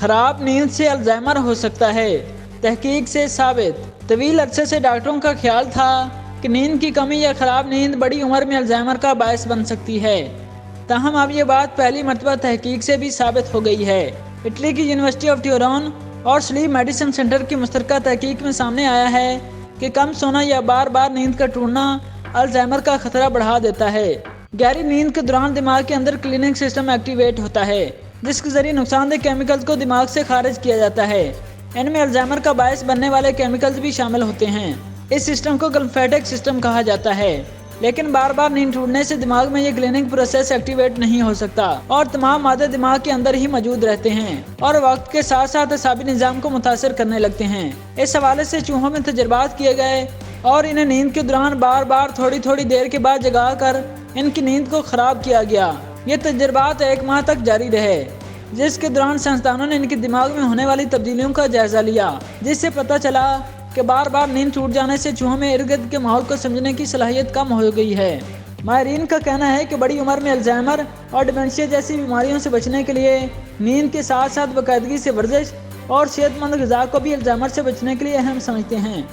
खराब नींद से अल्जाइमर हो सकता है, तहकीक से साबित। तवील अरसे से डॉक्टरों का ख्याल था कि नींद की कमी या खराब नींद बड़ी उम्र में अल्जाइमर का बायस बन सकती है, ताहम अब ये बात पहली मरतबा तहकीक से भी साबित हो गई है। इटली की यूनिवर्सिटी ऑफ ट्यूरोन और स्लीप मेडिसिन सेंटर की मुश्तरका तहकीक में सामने आया है कि कम सोना या बार बार नींद का टूटना अल्जाइमर का खतरा बढ़ा देता है। गहरी नींद के दौरान दिमाग के अंदर क्लीनिंग सिस्टम एक्टिवेट होता है, जिसके जरिए नुकसानदेह केमिकल्स को दिमाग से खारिज किया जाता है। इनमें अल्जाइमर का बायस बनने वाले केमिकल्स भी शामिल होते हैं। इस सिस्टम को ग्लिम्फेटिक सिस्टम कहा जाता है, लेकिन बार बार नींद टूटने से दिमाग में ये क्लीनिंग प्रोसेस एक्टिवेट नहीं हो सकता और तमाम मादे दिमाग के अंदर ही मौजूद रहते हैं और वक्त के साथ साथ असाबी निज़ाम को मुतासर करने लगते हैं। इस हवाले से चूहों में तजर्बात किए गए और इन्हें नींद के दौरान बार बार थोड़ी थोड़ी देर के बाद जगा कर इनकी नींद को ख़राब किया गया। ये तजर्बात 1 माह तक जारी रहे, जिसके दौरान साइंसदानों ने इनके दिमाग में होने वाली तब्दीलियों का जायजा लिया, जिससे पता चला कि बार बार नींद टूट जाने से चूहों में इर्द गिर्द के माहौल को समझने की सलाहियत कम हो गई है। माहिरीन का कहना है कि बड़ी उम्र में अल्जाइमर और डिमेंशिया जैसी बीमारियों से बचने के लिए नींद के साथ साथ बाकायदगी से वर्जिश और सेहतमंद ग़िज़ा को भी अल्जाइमर से बचने के लिए अहम समझते हैं।